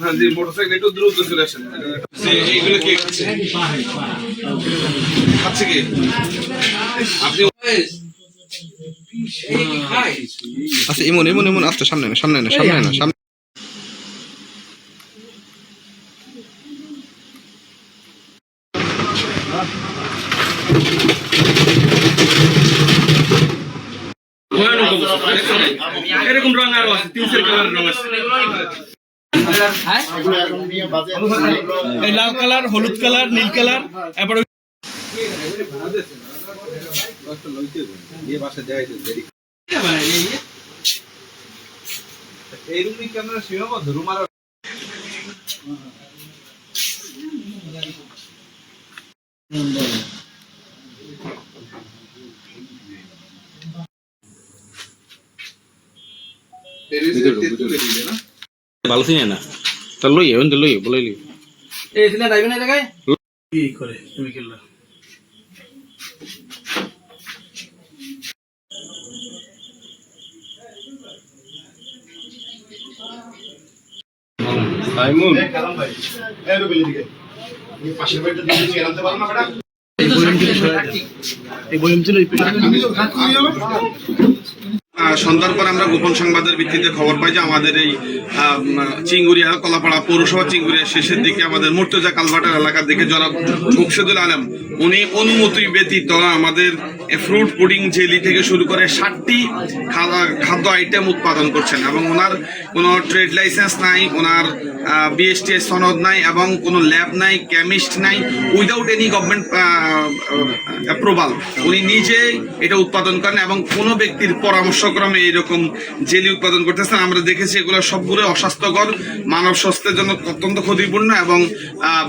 হ্যাঁ জি, মোটরসাইকেল একটু দ্রুত চলে আসেন। এইগুলো কে খাচ্ছে? খাচ্ছে কে? আপনি আচ্ছা, এমন এমন এমন আস্তে, সামনে না সামনে না সামনে না সামনে। এরকম রং আরো আছে, 3 কালারের রং আছে। এই লাল কালার, হলুদ কালার, নীল কালার, এরপর এই রুমে ক্যামেরা সীমাবদ্ধ, রুম আর ভালো চিনি না তা লই এখন তো লই বলাই লই এই সিনা যাইবে না জায়গায় কি করে তুমি কিল্লা সাইমন ভাই এর বেলি দিকে এই পাশের বাড়িতে দিকে চেয়ে আনতে পারো না বেটা এই বয়ম ছিল আমি তো ঘাট করে যাবে। সন্ধ্যার পর আমরা গোপন সংবাদের ভিত্তিতে খবর পাই যে আমাদের এই চিঙ্গুরিয়া কলাপাড়া পৌরসভা চিঙ্গুরিয়া শেষের দিকে আমাদের মুর্তজা কালভার্টার এলাকার দিকে জনাব মুকসুদুল আলম উনি অনুমতি ব্যতীত আমাদের ফ্রুট পুডিং জেলি থেকে শুরু করে 60টি খাদ্য আইটেম উৎপাদন করছেন এবং ওনার কোনো ট্রেড লাইসেন্স নাই, ওনার বিএসটিএস সনদ নাই এবং কোনো ল্যাব নাই, কেমিস্ট নাই, উইদাউট এনি গভর্নমেন্ট অ্যাপ্রুভাল উনি নিজেই এটা উৎপাদন করেন এবং কোনো ব্যক্তির পরামর্শক্রমে এইরকম জেলি উৎপাদন করতেছেন। আমরা দেখেছি এগুলো সবগুলো অস্বাস্থ্যকর, মানব স্বাস্থ্যের জন্য অত্যন্ত ক্ষতিপূর্ণ এবং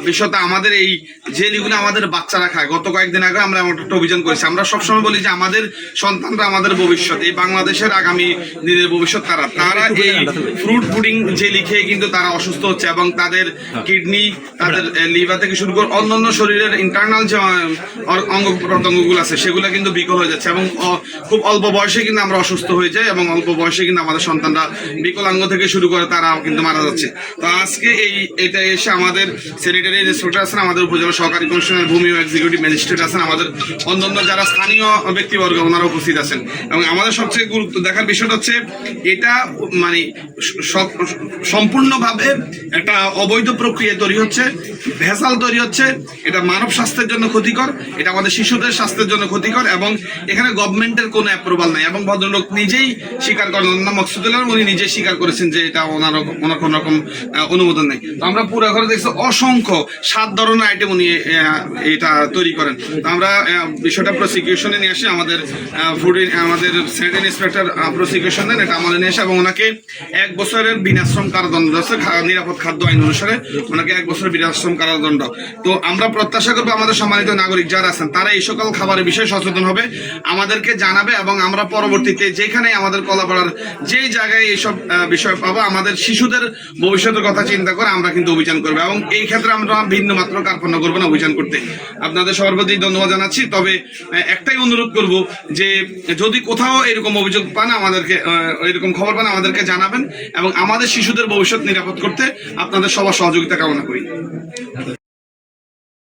বিশেষত আমাদের এই জেলিগুলো আমাদের বাচ্চারা খায়। গত কয়েকদিন আগে আমরা একটা অভিযান করেছি। আমরা সবসময় বলি যে আমাদের সন্তানরা আমাদের ভবিষ্যৎ, এই বাংলাদেশের আগামী দিনের ভবিষ্যৎ তারা এই ফ্রুট পুডিং জেলি খেয়ে কিন্তু তারা অসুস্থ হচ্ছে এবং তাদের কিডনি, তাদের লিভার থেকে শুরু করে অন্যান্য শরীরের ইন্টারনাল যে অঙ্গ প্রত্যঙ্গগুলো আছে সেগুলো কিন্তু বিকল হয়ে যাচ্ছে এবং খুব অল্প বয়সে কিন্তু আমরা অসুস্থ হয়ে যাই এবং অল্প বয়সে কিন্তু আমাদের সন্তানরা বিকলাঙ্গ থেকে শুরু করে তারা কিন্তু মারা যাচ্ছে। তো আজকে এটা এসে আমাদের স্যানিটারি ইন্সপেক্টর আছেন, আমাদের উপজেলা সহকারী কমিশনার, ভূমি ও এক্সিকিউটিভ ম্যাজিস্ট্রেট আছেন, আমাদের অন্যান্য যারা স্থানীয় ব্যক্তিবর্গ ওনারা উপস্থিত আছেন এবং আমাদের সবচেয়ে গুরুত্ব দেখার বিষয়টা হচ্ছে এটা মানে সম্পূর্ণভাবে একটা অবৈধ প্রক্রিয়া তৈরি হচ্ছে, ভেজাল তৈরি হচ্ছে। এটা মানব স্বাস্থ্যের জন্য ক্ষতিকর, এটা আমাদের শিশুদের স্বাস্থ্যের জন্য ক্ষতিকর এবং এখানে গভর্নমেন্টের কোনো অ্যাপ্রুভাল নাই এবং ভদ্রলোক নিজেই স্বীকার করেন, ওনার মকসুদুল আলম উনি নিজেই স্বীকার করেছেন যে এটা ওনার কোনো রকম অনুমোদন নেই। তো আমরা পুরো ঘরে দেখছি অসংখ্য 7 ধরনের আইটেম উনি এটা তৈরি করেন। তো আমরা বিষয়টা প্রসিকিউশনে নিয়ে আসি, আমাদের আমাদের স্যানিটারি ইন্সপেক্টর প্রসিকিউশন দেন, এটা আমাদের নিয়ে আসে এবং ওনাকে 1 বছরের বিনাশ্রম কারাদণ্ড আছে, নিরাপদ খাদ্য আইন অনুসারে ওনাকে 1 বছরের বিনাশ্রম কারাদণ্ড। তো আমরা প্রত্যাশা করবো আমাদের সম্মানিত নাগরিক যারা আছেন তারা এই সকল খাবারের বিষয়ে সচেতন হবে, আমাদেরকে জানাবে এবং আমরা পরবর্তীতে যেখানে আমাদের কলাপাড়ার যেই জায়গায় এইসব বিষয় পাবো আমাদের শিশুদের ভবিষ্যতের কথা চিন্তা করে আমরা কিন্তু অভিযান করবো এবং এই ক্ষেত্রে আমরা ভিন্ন মাত্র কার্পণ্য করবো না অভিযান করতে। আপনাদের সর্বদাই ধন্যবাদ জানাচ্ছি। তবে একটাই অনুরোধ করব যে যদি কোথাও এরকম অভিযোগ পান আমাদেরকে, এরকম খবর পান আমাদেরকে জানাবেন এবং আমাদের শিশুদের ভবিষ্যৎ নিরাপদ করতে আপনাদের সবার সহযোগিতা কামনা করি।